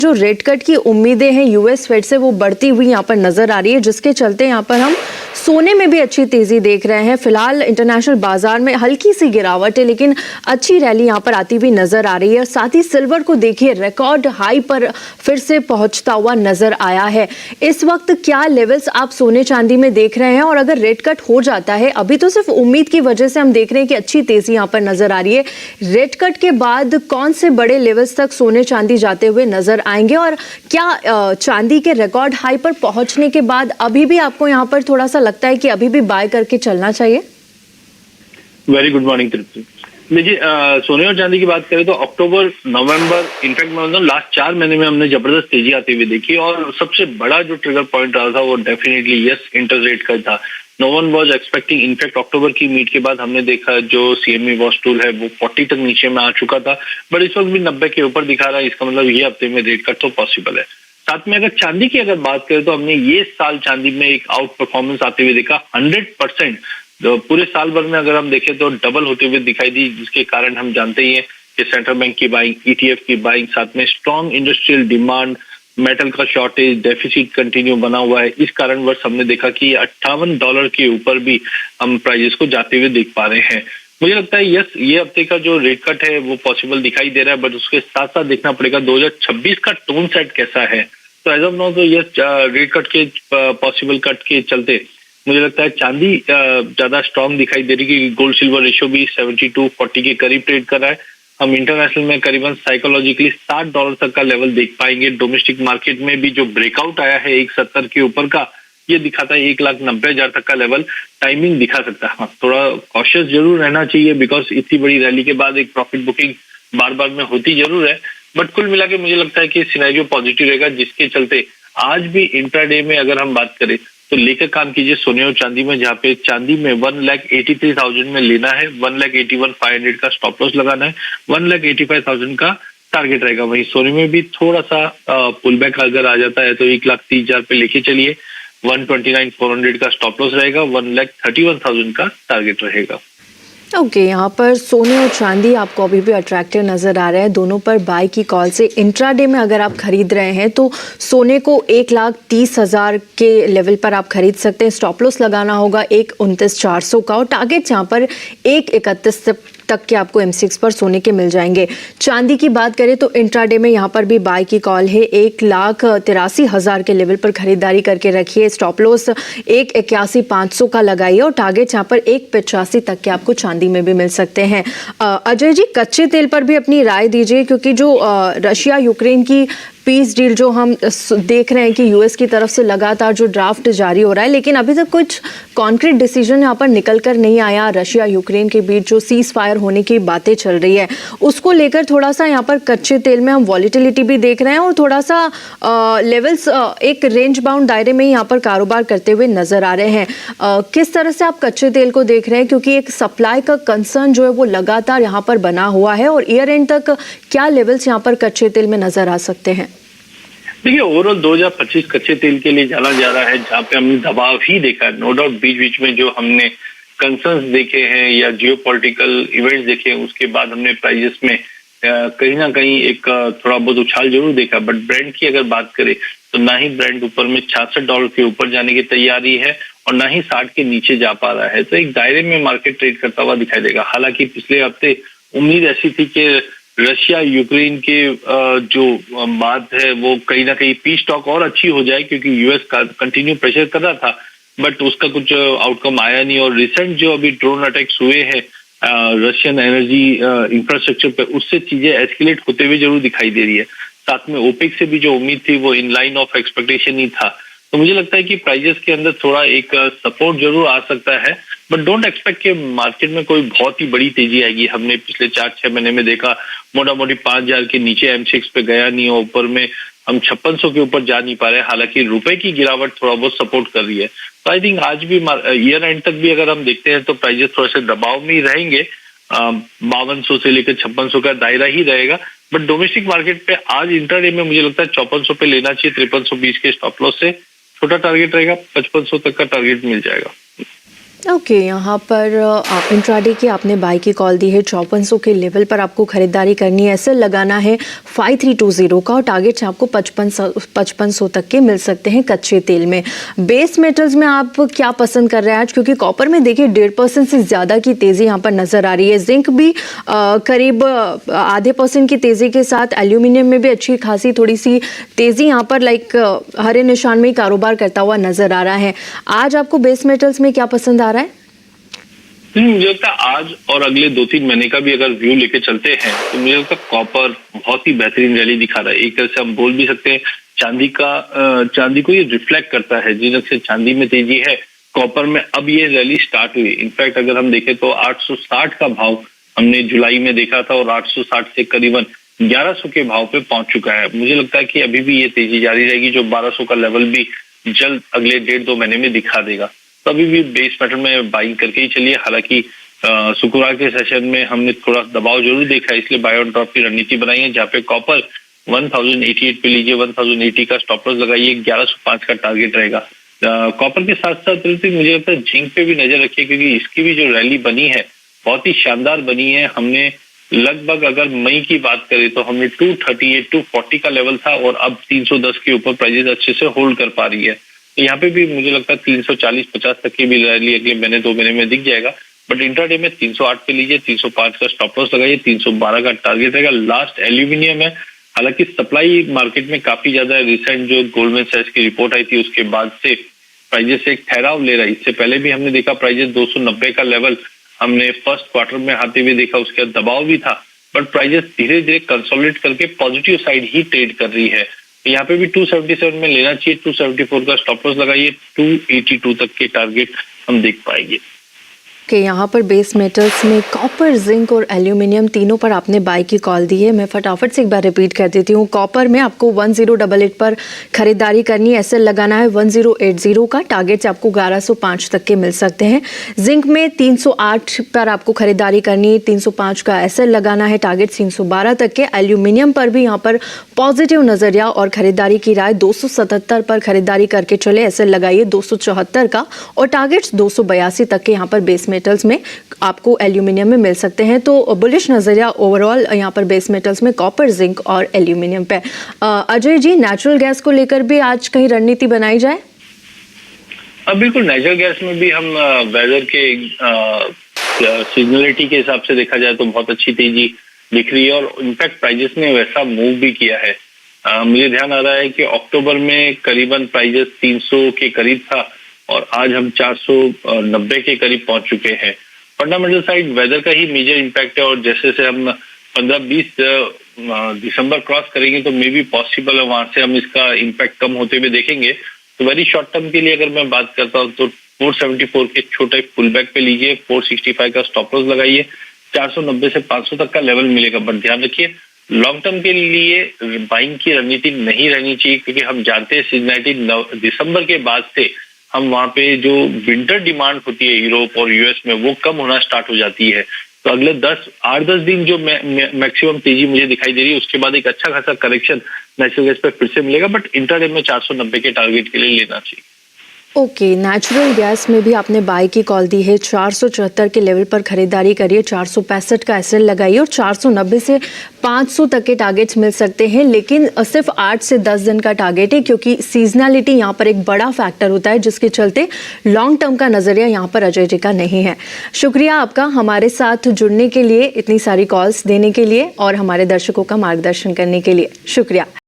जो rate cut की उम्मीदें हैं यूएस फेड से वो बढ़ती हुई यहाँ पर नजर आ रही है, जिसके चलते यहाँ पर हम सोने में भी अच्छी तेजी देख रहे हैं। फिलहाल इंटरनेशनल बाजार में हल्की सी गिरावट है, लेकिन अच्छी रैली यहाँ पर आती हुई नजर आ रही है। साथ ही सिल्वर को देखिए रिकॉर्ड हाई पर फिर से पहुंचता हुआ नजर आया है। इस वक्त क्या लेवल्स आप सोने चांदी में देख रहे हैं, और अगर रेट कट हो जाता है, अभी तो सिर्फ उम्मीद की वजह से हम देख रहे हैं कि अच्छी तेजी यहाँ पर नजर आ रही है, रेट कट के बाद कौन से बड़े लेवल्स तक सोने चांदी जाते हुए नजर आएंगे, और क्या चांदी के रिकॉर्ड हाई पर पहुंचने के बाद अभी भी आपको यहाँ पर थोड़ा सा लगता है कि अभी भी बाय करके चलना चाहिए? वेरी गुड मॉर्निंग तृप्ति। देखिए, सोने और चांदी की बात करें तो अक्टूबर, नवंबर, इनफैक्ट मैं बताऊं लास्ट 4 महीने में हमने जबरदस्त तेजी आती हुई देखी, और सबसे बड़ा जो ट्रिगर पॉइंट रहा था वो डेफिनेटली यस इंटरेस्ट रेट का था। No one was expecting, in fact October की मीट के बाद हमने देखा जो सीएमई वॉच टूल है वो 40 तक नीचे में आ चुका था, बट इस वक्त भी 90 के ऊपर दिखा रहा है। इसका मतलब ये हफ्ते में रेट कट तो पॉसिबल है। साथ में अगर चांदी की अगर बात करें तो हमने ये साल चांदी में एक आउट परफॉर्मेंस आते हुए देखा 100%। पूरे साल भर में अगर हम देखें तो डबल होते हुए दिखाई दी, जिसके कारण हम जानते ही हैं कि सेंट्रल बैंक की बाइंग, ईटीएफ की बाइंग, साथ में स्ट्रॉन्ग इंडस्ट्रियल डिमांड, मेटल का शॉर्टेज, डेफिसिट कंटिन्यू बना हुआ है। इस कारणवश हमने देखा कि $58 के ऊपर भी हम प्राइजेस को जाते हुए देख पा रहे हैं। मुझे लगता है यस, ये हफ्ते का जो रेट कट है वो पॉसिबल दिखाई दे रहा है, बट उसके साथ साथ देखना पड़ेगा 2026 का टोन सेट कैसा है। तो एज ऑफ नाउ तो यस, रेट कट के पॉसिबल कट के चलते मुझे लगता है चांदी ज्यादा स्ट्रांग दिखाई दे रही है, क्योंकि गोल्ड सिल्वर रेशियो भी 72-40 के करीब ट्रेड कर रहा है। हम इंटरनेशनल में करीबन साइकोलॉजिकली $60 तक का लेवल देख पाएंगे। डोमेस्टिक मार्केट में भी जो ब्रेकआउट आया है 170 के ऊपर का, ये दिखाता है 1,90,000 तक का लेवल टाइमिंग दिखा सकता है। थोड़ा कॉशियस जरूर रहना चाहिए, बिकॉज इतनी बड़ी रैली के बाद एक प्रॉफिट बुकिंग बार बार में होती जरूर है, बट कुल मिला के मुझे लगता है कि सिनेरियो पॉजिटिव रहेगा, जिसके चलते आज भी इंट्राडे में अगर हम बात करें तो लेकर काम कीजिए सोने और चांदी में, जहाँ पे चांदी में 1,83,000 में लेना है, 1,81,500 का स्टॉप लॉस लगाना है, 1,85,000 का टारगेट रहेगा। वहीं सोने में भी थोड़ा सा पुल बैक अगर आ जाता है तो 1,30,000 पे लेके चलिए, 129,400 का स्टॉप लॉस रहेगा, 1,31,000 का टारगेट रहेगा। ओके, यहाँ पर सोने और चांदी आपको अभी भी अट्रैक्टिव नज़र आ रहे हैं। दोनों पर बाय की कॉल से इंट्राडे में अगर आप खरीद रहे हैं तो सोने को 1,30,000 के लेवल पर आप खरीद सकते हैं। स्टॉप लॉस लगाना होगा 1,29,400 का, और टारगेट यहाँ पर 1,31 तक के आपको M6 पर सोने के मिल जाएंगे। चांदी की बात करें तो इंट्राडे में यहाँ पर भी बाय की कॉल है, 1,83,000 के लेवल पर खरीदारी करके रखिए। स्टॉप लॉस 1,81,500 का लगाइए, और टारगेट यहाँ पर 1,85 तक के आपको चांदी में भी मिल सकते हैं। अजय जी, कच्चे तेल पर भी अपनी राय दीजिए, क्योंकि जो रशिया यूक्रेन की पीस डील जो हम देख रहे हैं कि यूएस की तरफ से लगातार जो ड्राफ्ट जारी हो रहा है, लेकिन अभी तक कुछ कॉन्क्रीट डिसीजन यहाँ पर निकल कर नहीं आया। रशिया यूक्रेन के बीच जो सीज फायर होने की बातें चल रही है, उसको लेकर थोड़ा सा यहाँ पर कच्चे तेल में हम वॉलिटिलिटी भी देख रहे हैं, और थोड़ा सा लेवल्स एक रेंज बाउंड दायरे में यहाँ पर कारोबार करते हुए नजर आ रहे हैं। किस तरह से आप कच्चे तेल को देख रहे हैं, क्योंकि एक सप्लाई का कंसर्न जो है वो लगातार यहाँ पर बना हुआ है, और ईयर एंड तक क्या लेवल्स यहाँ पर कच्चे तेल में नजर आ सकते हैं? देखिए, ओवरऑल 2025 कच्चे तेल के लिए जाना जा रहा है, जहाँ पे हमने दबाव ही देखा है। नो डाउट बीच बीच में जो हमने कंसर्न्स देखे हैं या जियोपॉलिटिकल इवेंट्स देखे हैं, उसके बाद हमने प्राइजेस में कहीं ना कहीं एक थोड़ा बहुत उछाल जरूर देखा। बट ब्रेंड की अगर बात करें तो ना ही ब्रेंड ऊपर में $66 के ऊपर जाने की तैयारी है, और ना ही 60 के नीचे जा पा रहा है। तो एक दायरे में मार्केट ट्रेड करता हुआ दिखाई देगा। हालांकि पिछले हफ्ते उम्मीद ऐसी थी कि रशिया यूक्रेन के जो बात है वो कहीं ना कहीं पीस टॉक और अच्छी हो जाए, क्योंकि यूएस का कंटिन्यू प्रेशर कर रहा था, बट उसका कुछ आउटकम आया नहीं। और रिसेंट जो अभी ड्रोन अटैक्स हुए हैं रशियन एनर्जी इंफ्रास्ट्रक्चर पे, उससे चीजें एस्केलेट होते हुए जरूर दिखाई दे रही है। साथ में ओपेक से भी जो उम्मीद थी वो इन लाइन ऑफ एक्सपेक्टेशन ही था। तो मुझे लगता है कि प्राइजेस के अंदर थोड़ा एक सपोर्ट जरूर आ सकता है, बट डोंट एक्सपेक्ट कि मार्केट में कोई बहुत ही बड़ी तेजी आएगी। हमने पिछले 4-6 महीने में देखा मोटा मोटी 5,000 के नीचे M6 पे गया नहीं, और ऊपर में हम 5600 के ऊपर जा नहीं पा रहे। हालांकि रुपए की गिरावट थोड़ा बहुत सपोर्ट कर रही है। तो आई थिंक आज भी ईयर एंड तक भी अगर हम देखते हैं तो प्राइजेस थोड़े से दबाव में ही रहेंगे। 5200 से लेकर 5600 का दायरा ही रहेगा। बट डोमेस्टिक मार्केट पे आज इंट्राडे में मुझे लगता है 5400 पे लेना चाहिए, 5320 के स्टॉप लॉस से। छोटा टारगेट रहेगा, 5500 तक का टारगेट मिल जाएगा। ओके, यहाँ पर इंट्राडे की आपने बाई की कॉल दी है, 5400 के लेवल पर आपको खरीदारी करनी है, एसएल लगाना है 5320 का और टारगेट से आपको 5500 तक के मिल सकते हैं कच्चे तेल में। बेस मेटल्स में आप क्या पसंद कर रहे हैं आज, क्योंकि कॉपर में देखिए 1.5% से ज़्यादा की तेज़ी यहाँ पर नज़र आ रही है, जिंक भी करीब आधे % की तेज़ी के साथ, एल्यूमिनियम में भी अच्छी खासी थोड़ी सी तेज़ी यहाँ पर हरे निशान में ही कारोबार करता हुआ नज़र आ रहा है। आज आपको बेस मेटल्स में क्या पसंद आ रहा है? मुझे लगता है आज और अगले 2-3 महीने का भी अगर व्यू लेके चलते हैं तो मुझे लगता है कॉपर बहुत ही बेहतरीन रैली दिखा रहा है। एक तरह से हम बोल भी सकते हैं चांदी को ये रिफ्लेक्ट करता है। जिस तरह से चांदी में तेजी है, कॉपर में अब ये रैली स्टार्ट हुई। इनफैक्ट अगर हम देखें तो 860 का भाव हमने जुलाई में देखा था और 860 से करीबन 1100 के भाव पे पहुंच चुका है। मुझे लगता है कि अभी भी ये तेजी जारी रहेगी, जो 1200 का लेवल भी जल्द अगले 1.5-2 महीने में दिखा देगा। तो अभी भी बेस मेटल में बाइंग करके ही चलिए। हालांकि शुक्रवार के सेशन में हमने थोड़ा दबाव जरूर देखा, इसलिए बाय ऑन टॉप की रणनीति बनाई है, जहाँ पे कॉपर 1088 पे लीजिए, 1080 का स्टॉप लॉस लगाइए, 1105 का टारगेट रहेगा। कॉपर के साथ साथ मुझे लगता है जिंक पे भी नजर रखिए, क्योंकि इसकी भी जो रैली बनी है बहुत ही शानदार बनी है। हमने लगभग अगर मई की बात करें तो हमने 238 240 का लेवल था और अब 310 के ऊपर प्राइजेस अच्छे से होल्ड कर पा रही है। तो यहाँ पे भी मुझे लगता है 340-50 तक की भी रैली अगले महीने 2 महीने में दिख जाएगा। बट इंट्राडे में 308 पे लीजिए, 305 का स्टॉप लॉस लगाइए, 312 का टारगेट रहेगा। लास्ट एल्यूमिनियम है। हालांकि सप्लाई मार्केट में काफी ज्यादा है। रिसेंट जो गोल्डमैन सैक्स की रिपोर्ट आई थी उसके बाद से प्राइजेस एक ठहराव ले रहा है। इससे पहले भी हमने देखा प्राइजेस 290 का लेवल हमने फर्स्ट क्वार्टर में आते हुए देखा, उसके बाद दबाव भी था, बट प्राइजेस धीरे धीरे कंसोलिडेट करके पॉजिटिव साइड ही ट्रेड कर रही है। यहाँ पे भी 277 में लेना चाहिए, 274 का स्टॉप लॉस लगाइए, 282 तक के टारगेट हम देख पाएंगे। कि यहाँ पर बेस मेटल्स में कॉपर, जिंक और एल्यूमिनियम तीनों पर आपने बाई की कॉल दी है। मैं फटाफट से एक बार रिपीट कर देती हूँ। कॉपर में आपको 1088 पर खरीदारी करनी है, एसएल लगाना है 1080 का, टारगेट से आपको 1105 तक के मिल सकते हैं। जिंक में 308 पर आपको खरीदारी करनी है, 305 का एसएल लगाना है, टारगेट 312 तक के। एल्यूमिनियम पर भी यहाँ पर पॉजिटिव नजरिया और खरीदारी की राय, 277 पर खरीदारी करके चले, एसएल लगाइए 274 का और टारगेट्स 282 तक के यहाँ पर बेस मेटल्स में आपको एल्यूमिनियम में मिल सकते हैं। तो बुलिश नजरिया ओवरऑल यहाँ पर बेस मेटल्स में कॉपर, जिंक और एल्यूमिनियम पे। अजय जी, नेचुरल गैस को लेकर भी आज कहीं रणनीति बनाई जाए? बिल्कुल, नेचुरल गैस में भी हम वेदर के सीजनलिटी के हिसाब से देखा जाए तो बहुत अच्छी तेजी दिख रही है और इनफैक्ट प्राइजेस ने वैसा मूव भी किया है। मुझे ध्यान आ रहा है कि अक्टूबर में करीबन प्राइजेस 300 के करीब था और आज हम 490 के करीब पहुंच चुके हैं। फंडामेंटल साइड वेदर का ही मेजर इम्पैक्ट है और जैसे से हम 15-20 दिसंबर क्रॉस करेंगे तो मे बी पॉसिबल है वहां से हम इसका इम्पैक्ट कम होते हुए देखेंगे। तो वेरी शॉर्ट टर्म के लिए अगर मैं बात करता हूँ तो 474 के छोटे पुल बैक पे लीजिए, 465 का स्टॉप लॉस लगाइए, 490 से 500 तक का लेवल मिलेगा। बट ध्यान रखिए, लॉन्ग टर्म के लिए बाइंग की रणनीति नहीं रहनी चाहिए, क्योंकि हम जानते हैं सीजनैलिटी दिसंबर के बाद से हम वहां पे जो विंटर डिमांड होती है यूरोप और यूएस में वो कम होना स्टार्ट हो जाती है। तो अगले 8-10 दिन जो मैक्सिमम तेजी मुझे दिखाई दे रही है, उसके बाद एक अच्छा खासा करेक्शन नेचुरल गैस पे फिर से मिलेगा। बट इंट्राडे में 490 के टारगेट के लिए लेना चाहिए। ओके, नेचुरल गैस में भी आपने बाई की कॉल दी है, 474 के लेवल पर खरीदारी करिए, 465 का एसएल लगाइए और 490 से 500 तक के टारगेट्स मिल सकते हैं। लेकिन सिर्फ 8 से 10 दिन का टारगेट है, क्योंकि सीजनलिटी यहाँ पर एक बड़ा फैक्टर होता है, जिसके चलते लॉन्ग टर्म का नजरिया यहाँ पर अजय जी का नहीं है। शुक्रिया आपका हमारे साथ जुड़ने के लिए, इतनी सारी कॉल्स देने के लिए और हमारे दर्शकों का मार्गदर्शन करने के लिए। शुक्रिया।